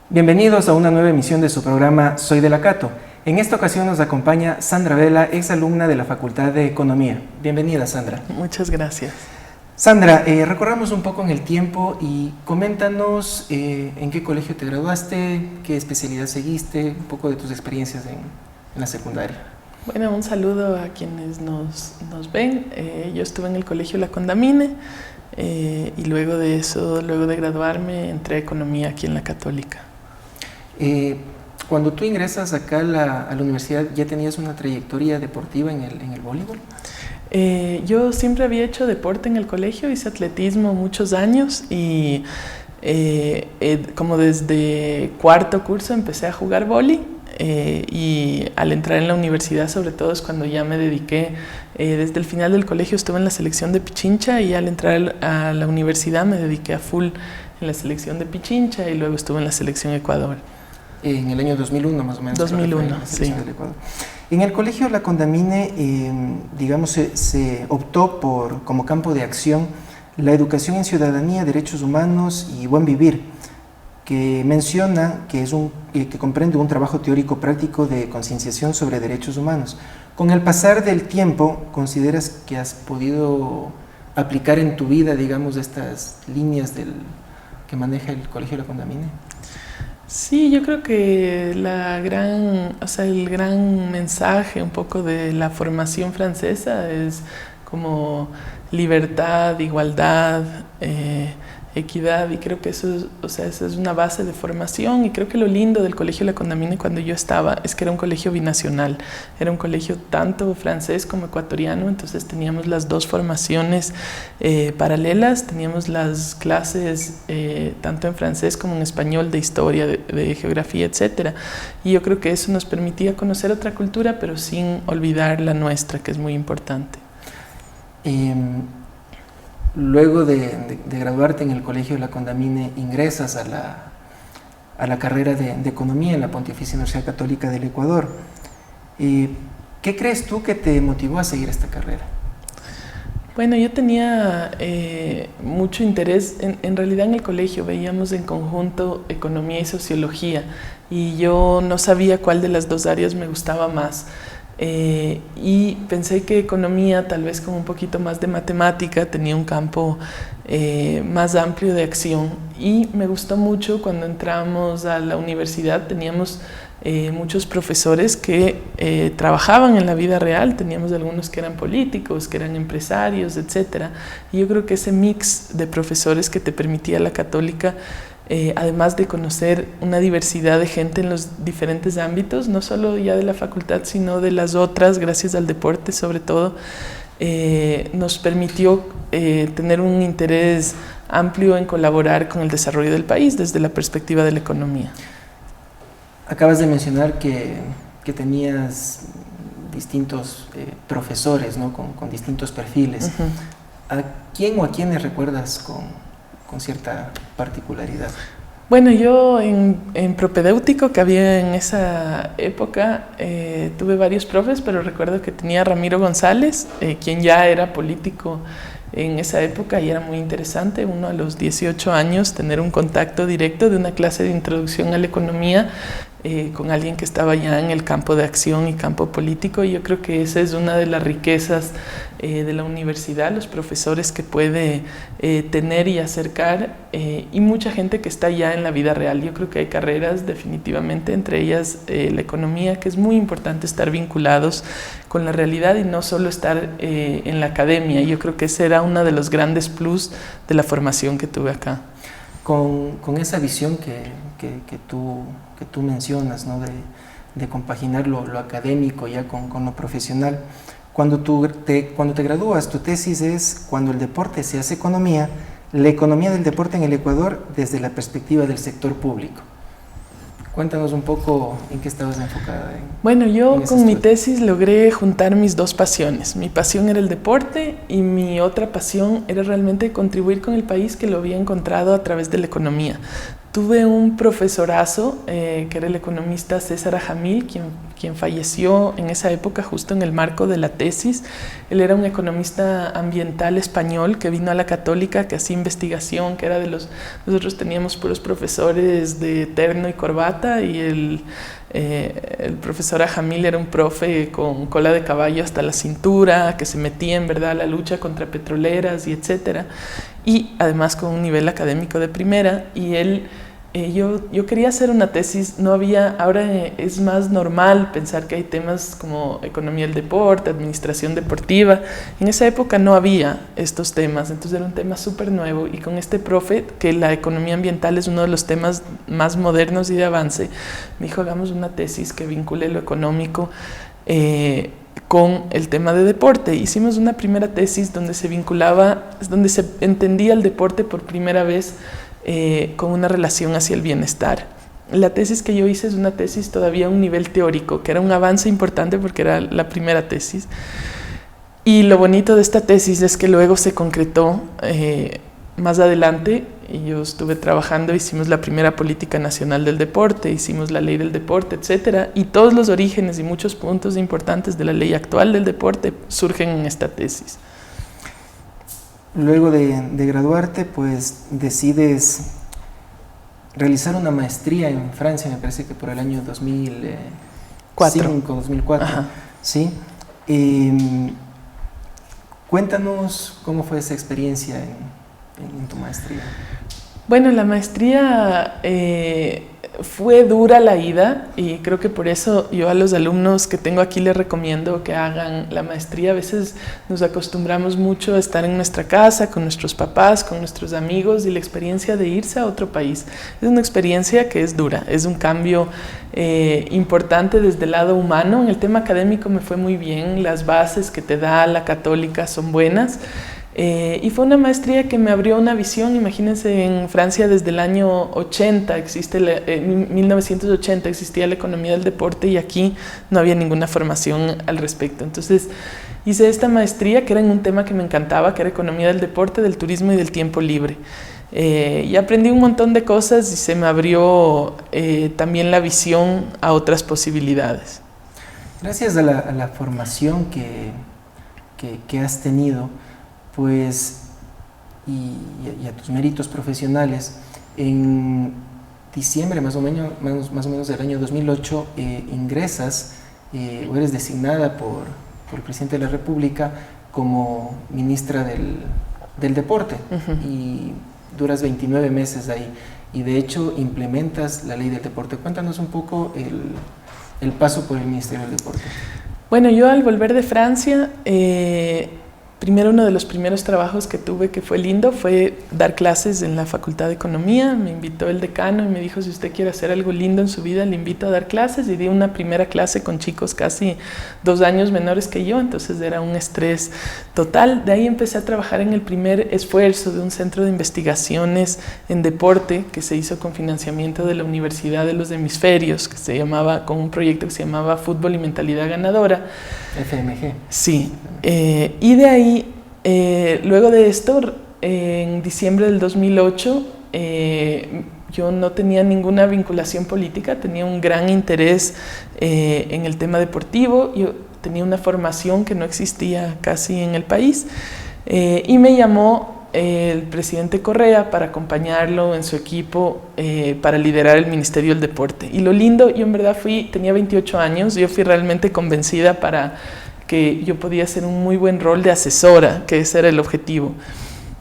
Bienvenidos a una nueva emisión de su programa Soy de la Cato. En esta ocasión nos acompaña Sandra Vela, exalumna de la Facultad de Economía. Bienvenida, Sandra. Muchas gracias. Sandra, recorramos un poco en el tiempo y coméntanos en qué colegio te graduaste, qué especialidad seguiste, un poco de tus experiencias en la secundaria. Bueno, un saludo a quienes nos ven. Yo estuve en el colegio La Condamine y luego de eso, luego de graduarme, entré a Economía aquí en la Católica. Cuando tú ingresas acá a la universidad, ¿ya tenías una trayectoria deportiva en el voleibol? Yo siempre había hecho deporte en el colegio, hice atletismo muchos años y como desde cuarto curso empecé a jugar vóley y al entrar en la universidad sobre todo es cuando ya me dediqué, desde el final del colegio estuve en la selección de Pichincha y al entrar a la universidad me dediqué a full en la selección de Pichincha y luego estuve en la selección Ecuador. En el año 2001 más o menos. 2001, sí. En el colegio La Condamine, digamos, se optó por, como campo de acción, la educación en ciudadanía, derechos humanos y buen vivir, que menciona que comprende un trabajo teórico práctico de concienciación sobre derechos humanos. Con el pasar del tiempo, ¿consideras que has podido aplicar en tu vida, digamos, estas líneas que maneja el colegio La Condamine? Sí, yo creo que el gran mensaje un poco de la formación francesa es como libertad, igualdad, equidad, y creo que eso esa es una base de formación. Y creo que lo lindo del colegio La Condamine cuando yo estaba es que era un colegio binacional, era un colegio tanto francés como ecuatoriano, entonces teníamos las dos formaciones paralelas, teníamos las clases tanto en francés como en español, de historia, de geografía, etcétera. Y yo creo que eso nos permitía conocer otra cultura, pero sin olvidar la nuestra, que es muy importante. Luego de graduarte en el colegio La Condamine, ingresas a la carrera de Economía en la Pontificia Universidad Católica del Ecuador. ¿Qué crees tú que te motivó a seguir esta carrera? Bueno, yo tenía mucho interés, en realidad en el colegio veíamos en conjunto Economía y Sociología y yo no sabía cuál de las dos áreas me gustaba más. Y pensé que Economía, tal vez con un poquito más de matemática, tenía un campo más amplio de acción, y me gustó mucho cuando entramos a la universidad. Teníamos muchos profesores que trabajaban en la vida real, teníamos algunos que eran políticos, que eran empresarios, etc. Y yo creo que ese mix de profesores que te permitía la Católica, además de conocer una diversidad de gente en los diferentes ámbitos, no solo ya de la facultad, sino de las otras, gracias al deporte sobre todo, nos permitió tener un interés amplio en colaborar con el desarrollo del país desde la perspectiva de la economía. Acabas de mencionar que tenías distintos profesores, ¿no? con distintos perfiles. Uh-huh. ¿A quién o a quiénes recuerdas con cierta particularidad? Bueno, yo en propedéutico, que había en esa época, tuve varios profes, pero recuerdo que tenía a Ramiro González, quien ya era político en esa época, y era muy interesante, uno a los 18 años, tener un contacto directo de una clase de introducción a la economía con alguien que estaba ya en el campo de acción y campo político. Y yo creo que esa es una de las riquezas de la universidad, los profesores que puede tener y acercar, y mucha gente que está ya en la vida real. Yo creo que hay carreras definitivamente, entre ellas la economía, que es muy importante estar vinculados con la realidad y no solo estar en la academia. Yo creo que ese era uno de los grandes plus de la formación que tuve acá. Con esa visión que tú mencionas, ¿no? de compaginar lo académico ya con lo profesional, cuando te gradúas, tu tesis es cuando el deporte se hace economía, la economía del deporte en el Ecuador desde la perspectiva del sector público. Cuéntanos un poco en qué estabas enfocada. Bueno, yo con mi tesis logré juntar mis dos pasiones. Mi pasión era el deporte y mi otra pasión era realmente contribuir con el país, que lo había encontrado a través de la economía. Tuve un profesorazo que era el economista César Ajamil, quien falleció en esa época justo en el marco de la tesis. Él era un economista ambiental español que vino a la Católica, que hacía investigación, que era nosotros teníamos puros profesores de terno y corbata, y el profesor Ajamil era un profe con cola de caballo hasta la cintura, que se metía en verdad a la lucha contra petroleras y etcétera, y además con un nivel académico de primera. Y él yo quería hacer una tesis, ahora es más normal pensar que hay temas como economía del deporte, administración deportiva. En esa época no había estos temas, entonces era un tema súper nuevo, y con este profe, que la economía ambiental es uno de los temas más modernos y de avance, me dijo, hagamos una tesis que vincule lo económico con el tema de deporte. Hicimos una primera tesis donde se entendía el deporte por primera vez con una relación hacia el bienestar. La tesis que yo hice es una tesis todavía a un nivel teórico, que era un avance importante porque era la primera tesis. Y lo bonito de esta tesis es que luego se concretó más adelante, y yo estuve trabajando, hicimos la primera política nacional del deporte, hicimos la ley del deporte, etcétera, y todos los orígenes y muchos puntos importantes de la ley actual del deporte surgen en esta tesis. Luego de graduarte, pues decides realizar una maestría en Francia, me parece que por el año 2005, 2004. Ajá. ¿Sí? Cuéntanos cómo fue esa experiencia en tu maestría. Bueno, la maestría fue dura la ida, y creo que por eso yo a los alumnos que tengo aquí les recomiendo que hagan la maestría. A veces nos acostumbramos mucho a estar en nuestra casa, con nuestros papás, con nuestros amigos, y la experiencia de irse a otro país es una experiencia que es dura, es un cambio importante desde el lado humano. En el tema académico me fue muy bien, las bases que te da la Católica son buenas. Y fue una maestría que me abrió una visión. Imagínense, en Francia desde el año 80, 1980 existía la economía del deporte, y aquí no había ninguna formación al respecto. Entonces hice esta maestría, que era en un tema que me encantaba, que era economía del deporte, del turismo y del tiempo libre. Y aprendí un montón de cosas, y se me abrió también la visión a otras posibilidades. Gracias a la formación que has tenido, pues, y a tus méritos profesionales, en diciembre más o menos del año 2008 ingresas o eres designada por el presidente de la República como ministra del deporte. Uh-huh. Y duras 29 meses ahí, y de hecho implementas la ley del deporte. Cuéntanos un poco el paso por el Ministerio del Deporte. Bueno, yo al volver de Francia, primero uno de los primeros trabajos que tuve, que fue lindo, fue dar clases en la Facultad de Economía. Me invitó el decano y me dijo, si usted quiere hacer algo lindo en su vida, le invito a dar clases, y di una primera clase con chicos casi 2 años menores que yo, entonces era un estrés total. De ahí empecé a trabajar en el primer esfuerzo de un centro de investigaciones en deporte que se hizo con financiamiento de la Universidad de los Hemisferios, que se llamaba, con un proyecto que se llamaba Fútbol y Mentalidad Ganadora. FMG. Sí, y de ahí, luego de esto, en diciembre del 2008, yo no tenía ninguna vinculación política, tenía un gran interés en el tema deportivo. Yo tenía una formación que no existía casi en el país, y me llamó el presidente Correa para acompañarlo en su equipo para liderar el Ministerio del Deporte. Y lo lindo, yo en verdad tenía 28 años, yo fui realmente convencida para que yo podía hacer un muy buen rol de asesora, que ese era el objetivo.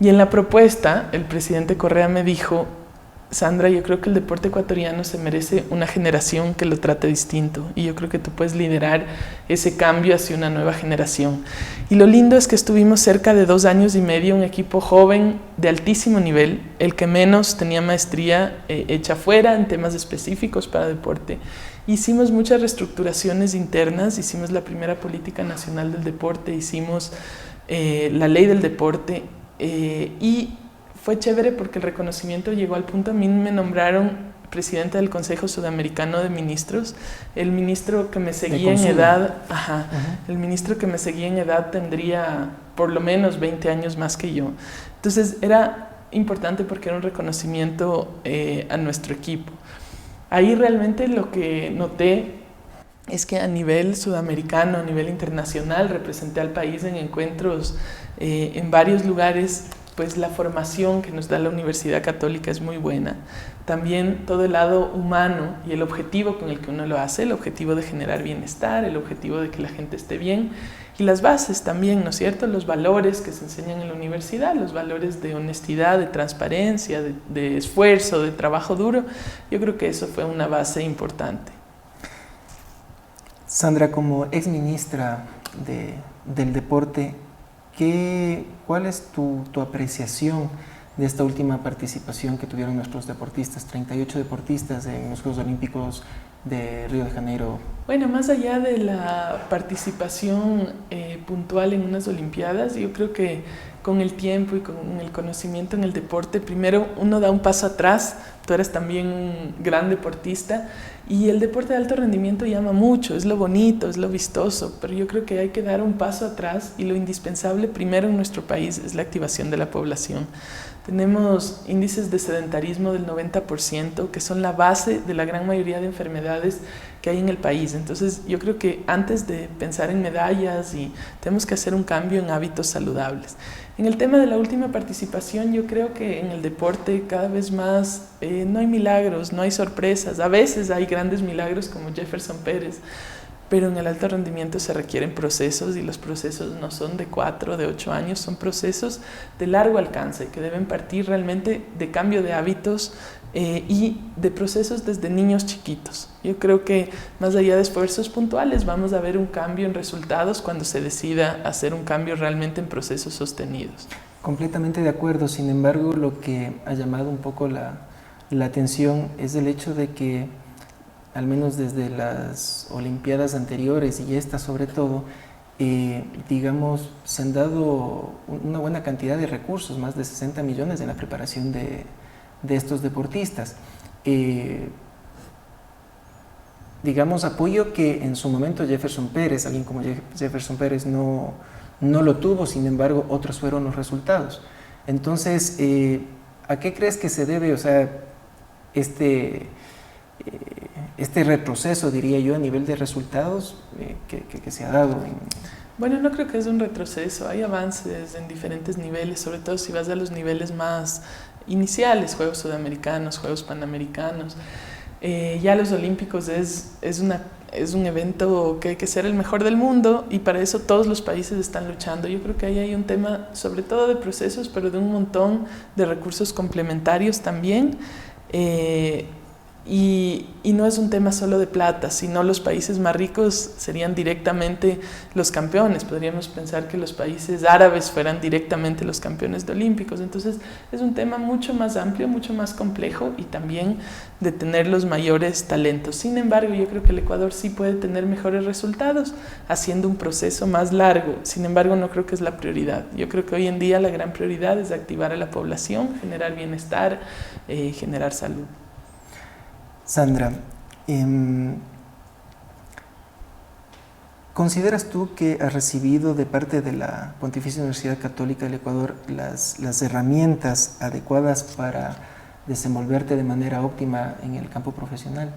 Y en la propuesta, el presidente Correa me dijo, Sandra, yo creo que el deporte ecuatoriano se merece una generación que lo trate distinto, y yo creo que tú puedes liderar ese cambio hacia una nueva generación. Y lo lindo es que estuvimos cerca de 2 años y medio, un equipo joven de altísimo nivel, el que menos tenía maestría hecha fuera en temas específicos para deporte. Hicimos muchas reestructuraciones internas, hicimos la primera política nacional del deporte, hicimos la ley del deporte, y fue chévere porque el reconocimiento llegó al punto. A mí me nombraron presidenta del Consejo Sudamericano de Ministros. El ministro que me seguía en edad, el ministro que me seguía en edad tendría por lo menos 20 años más que yo. Entonces era importante porque era un reconocimiento a nuestro equipo. Ahí realmente lo que noté es que a nivel sudamericano, a nivel internacional, representé al país en encuentros en varios lugares. Pues la formación que nos da la Universidad Católica es muy buena. También todo el lado humano y el objetivo con el que uno lo hace, el objetivo de generar bienestar, el objetivo de que la gente esté bien, y las bases también, ¿no es cierto? Los valores que se enseñan en la universidad, los valores de honestidad, de transparencia, de esfuerzo, de trabajo duro. Yo creo que eso fue una base importante. Sandra, como exministra del deporte, ¿cuál es tu apreciación de esta última participación que tuvieron nuestros deportistas, 38 deportistas en los Juegos Olímpicos de Río de Janeiro? Bueno, más allá de la participación puntual en unas Olimpiadas, yo creo que con el tiempo y con el conocimiento en el deporte, primero uno da un paso atrás. Tú eres también un gran deportista y el deporte de alto rendimiento llama mucho, es lo bonito, es lo vistoso, pero yo creo que hay que dar un paso atrás y lo indispensable primero en nuestro país es la activación de la población. Tenemos índices de sedentarismo del 90%, que son la base de la gran mayoría de enfermedades que hay en el país. Entonces, yo creo que antes de pensar en medallas, tenemos que hacer un cambio en hábitos saludables. En el tema de la última participación, yo creo que en el deporte cada vez más no hay milagros, no hay sorpresas. A veces hay grandes milagros como Jefferson Pérez, pero en el alto rendimiento se requieren procesos y los procesos no son de 4, de 8 años, son procesos de largo alcance que deben partir realmente de cambio de hábitos y de procesos desde niños chiquitos. Yo creo que más allá de esfuerzos puntuales vamos a ver un cambio en resultados cuando se decida hacer un cambio realmente en procesos sostenidos. Completamente de acuerdo, sin embargo lo que ha llamado un poco la atención es el hecho de que al menos desde las Olimpiadas anteriores y esta sobre todo, digamos, se han dado una buena cantidad de recursos, más de 60 millones en la preparación de estos deportistas. Digamos, apoyo que en su momento Jefferson Pérez, alguien como Jefferson Pérez no lo tuvo, sin embargo, otros fueron los resultados. Entonces, ¿a qué crees que se debe, o sea, este retroceso, diría yo, a nivel de resultados que se ha dado? Bueno, no creo que es un retroceso, hay avances en diferentes niveles, sobre todo si vas a los niveles más iniciales, Juegos Sudamericanos, Juegos Panamericanos. Ya los Olímpicos es un evento que hay que ser el mejor del mundo y para eso todos los países están luchando. Yo creo que ahí hay un tema sobre todo de procesos, pero de un montón de recursos complementarios también. Y no es un tema solo de plata, sino los países más ricos serían directamente los campeones. Podríamos pensar que los países árabes fueran directamente los campeones de olímpicos. Entonces es un tema mucho más amplio, mucho más complejo y también de tener los mayores talentos. Sin embargo, yo creo que el Ecuador sí puede tener mejores resultados haciendo un proceso más largo. Sin embargo, no creo que es la prioridad. Yo creo que hoy en día la gran prioridad es activar a la población, generar bienestar, generar salud. Sandra, ¿consideras tú que has recibido de parte de la Pontificia Universidad Católica del Ecuador las herramientas adecuadas para desenvolverte de manera óptima en el campo profesional?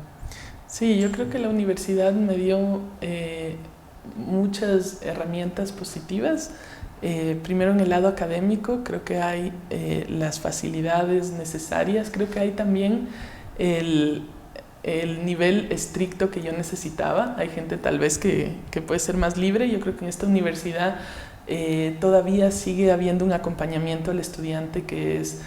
Sí, yo creo que la universidad me dio muchas herramientas positivas. Primero en el lado académico, creo que hay las facilidades necesarias, creo que hay también el nivel estricto que yo necesitaba. Hay gente tal vez que puede ser más libre. Yo creo que en esta universidad todavía sigue habiendo un acompañamiento al estudiante que es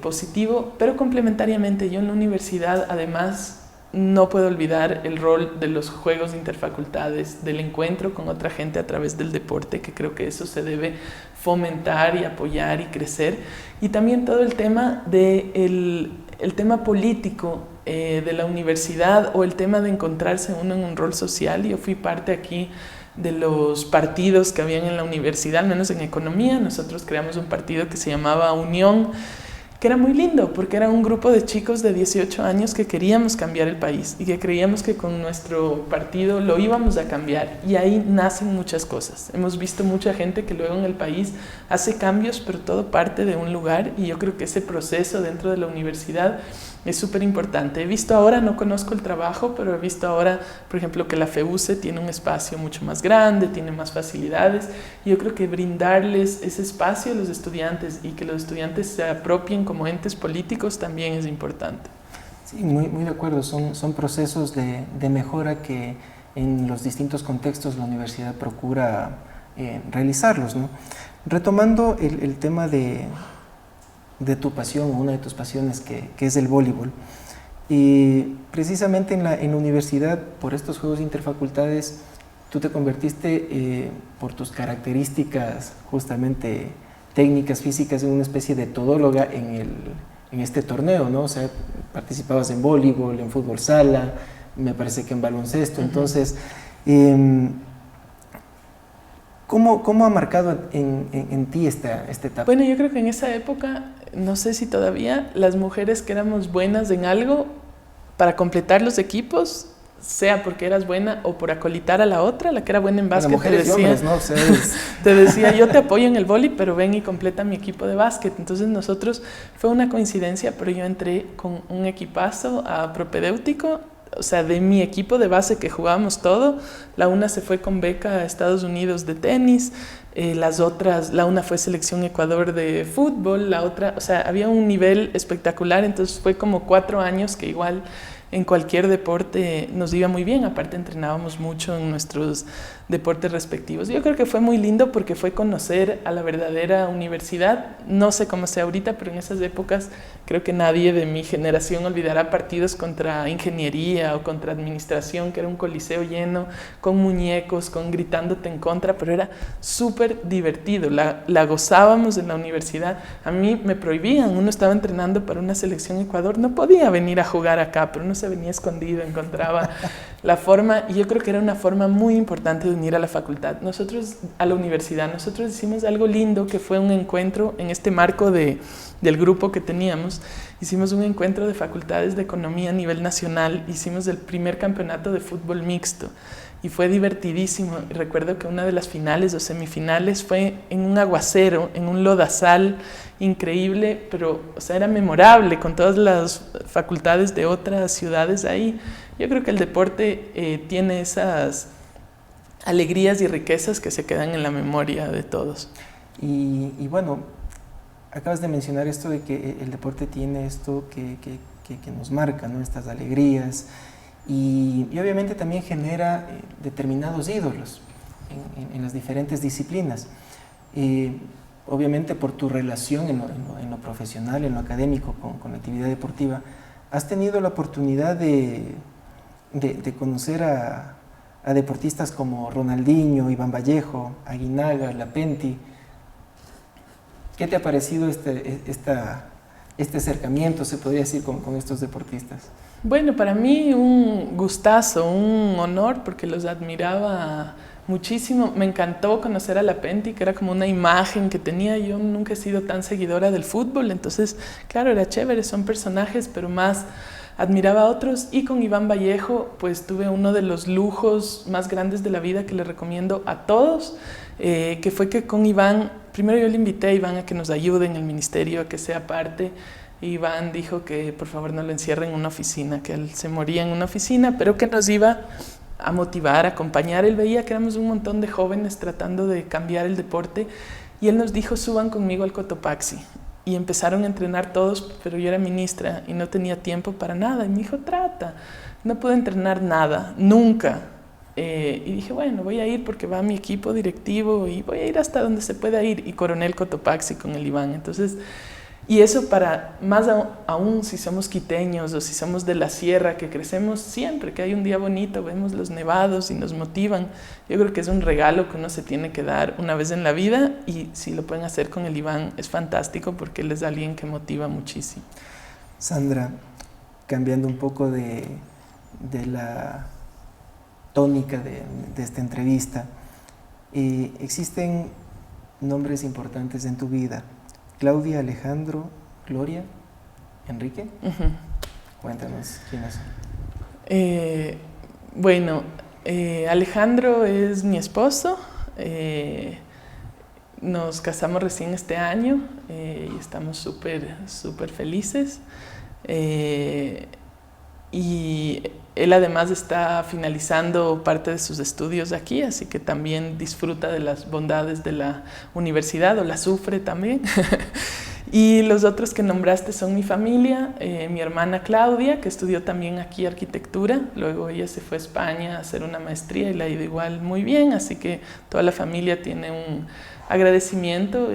positivo, pero complementariamente yo en la universidad además no puedo olvidar el rol de los juegos interfacultades, del encuentro con otra gente a través del deporte, que creo que eso se debe fomentar y apoyar y crecer. Y también todo el tema el tema político de la universidad o el tema de encontrarse uno en un rol social. Yo fui parte aquí de los partidos que habían en la universidad, al menos en economía. Nosotros creamos un partido que se llamaba Unión, que era muy lindo porque era un grupo de chicos de 18 años que queríamos cambiar el país y que creíamos que con nuestro partido lo íbamos a cambiar, y ahí nacen muchas cosas. Hemos visto mucha gente que luego en el país hace cambios, pero todo parte de un lugar, y yo creo que ese proceso dentro de la universidad es súper importante. He visto ahora, no conozco el trabajo, pero he visto ahora, por ejemplo, que la FEUCE tiene un espacio mucho más grande, tiene más facilidades. Yo creo que brindarles ese espacio a los estudiantes y que los estudiantes se apropien como entes políticos también es importante. Sí, muy de acuerdo. Son procesos de mejora que en los distintos contextos la universidad procura realizarlos, ¿no? Retomando el tema de tu pasión, una de tus pasiones que es el voleibol. Y precisamente en la universidad, por estos juegos interfacultades, tú te convertiste por tus características justamente técnicas, físicas, en una especie de todóloga en este torneo, ¿no? O sea, participabas en voleibol, en fútbol sala, me parece que en baloncesto. Entonces, ¿cómo ha marcado en ti esta etapa? Bueno, yo creo que en esa época, no sé si todavía, las mujeres que éramos buenas en algo, para completar los equipos, sea porque eras buena o por acolitar a la otra, la que era buena en básquet, mujeres y hombres, ¿no? O sea, te decía, yo te apoyo en el vóley, pero ven y completa mi equipo de básquet. Entonces nosotros, fue una coincidencia, pero yo entré con un equipazo a propedéutico. O sea, de mi equipo de base que jugábamos todo, la una se fue con beca a Estados Unidos de tenis, las otras, la una fue selección Ecuador de fútbol, la otra, o sea, había un nivel espectacular. Entonces fue como 4 años que igual en cualquier deporte nos iba muy bien. Aparte entrenábamos mucho en nuestros deportes respectivos. Yo creo que fue muy lindo porque fue conocer a la verdadera universidad. No sé cómo sea ahorita, pero en esas épocas creo que nadie de mi generación olvidará partidos contra ingeniería o contra administración, que era un coliseo lleno, con muñecos, con gritándote en contra, pero era súper divertido. La gozábamos en la universidad. A mí me prohibían, uno estaba entrenando para una selección Ecuador, no podía venir a jugar acá, pero uno se venía escondido, encontraba la forma, y yo creo que era una forma muy importante de unir a la facultad. Nosotros, a la universidad, nosotros hicimos algo lindo, que fue un encuentro en este marco del grupo que teníamos. Hicimos un encuentro de facultades de economía a nivel nacional, hicimos el primer campeonato de fútbol mixto y fue divertidísimo. Y recuerdo que una de las finales o semifinales fue en un aguacero, en un lodazal increíble, pero o sea, era memorable con todas las facultades de otras ciudades ahí. Yo creo que el deporte tiene esas alegrías y riquezas que se quedan en la memoria de todos. Y bueno, acabas de mencionar esto de que el deporte tiene esto que nos marca, ¿no? Estas alegrías, y obviamente también genera determinados ídolos en las diferentes disciplinas. Obviamente por tu relación en lo profesional, en lo académico, con la actividad deportiva, has tenido la oportunidad de conocer a deportistas como Ronaldinho, Iván Vallejo, Aguinaga, Lapenti. ¿Qué te ha parecido este acercamiento, se podría decir, con estos deportistas? Bueno, para mí un gustazo, un honor, porque los admiraba muchísimo. Me encantó conocer a Lapenti, que era como una imagen que tenía. Yo nunca he sido tan seguidora del fútbol, entonces, claro, era chévere, son personajes, pero más admiraba a otros. Y con Iván Vallejo, pues tuve uno de los lujos más grandes de la vida que le recomiendo a todos, que fue que con Iván, primero yo le invité a Iván a que nos ayude en el ministerio, a que sea parte. Iván dijo que por favor no lo encierren en una oficina, que él se moría en una oficina, pero que nos iba a motivar, a acompañar. Él veía que éramos un montón de jóvenes tratando de cambiar el deporte y él nos dijo: suban conmigo al Cotopaxi. Y empezaron a entrenar todos, pero yo era ministra y no tenía tiempo para nada. Y me dijo: trata. No pude entrenar nada, nunca. Y dije, bueno, voy a ir porque va mi equipo directivo y voy a ir hasta donde se pueda ir. Y coroné el Cotopaxi con el Iván. Entonces, y eso para, más aún si somos quiteños o si somos de la sierra, que crecemos siempre, que hay un día bonito, vemos los nevados y nos motivan. Yo creo que es un regalo que uno se tiene que dar una vez en la vida, y si lo pueden hacer con el Iván es fantástico porque él es alguien que motiva muchísimo. Sandra, cambiando un poco de la tónica de esta entrevista, existen nombres importantes en tu vida: Claudia, Alejandro, Gloria, Enrique. Cuéntanos quiénes son. Bueno, Alejandro es mi esposo. Nos casamos recién este año y estamos súper felices. Y él además está finalizando parte de sus estudios aquí, así que también disfruta de las bondades de la universidad, o la sufre también. Y los otros que nombraste son mi familia, mi hermana Claudia, que estudió también aquí arquitectura, luego ella se fue a España a hacer una maestría y le ha ido igual muy bien, así que toda la familia tiene un agradecimiento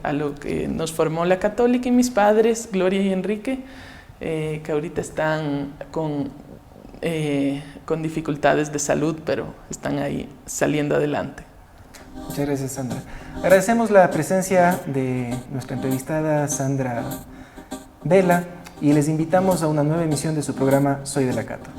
a lo que nos formó la Católica, y mis padres, Gloria y Enrique, que ahorita están con dificultades de salud, pero están ahí saliendo adelante. Muchas gracias, Sandra. Agradecemos la presencia de nuestra entrevistada Sandra Vela y les invitamos a una nueva emisión de su programa Soy de la Cato.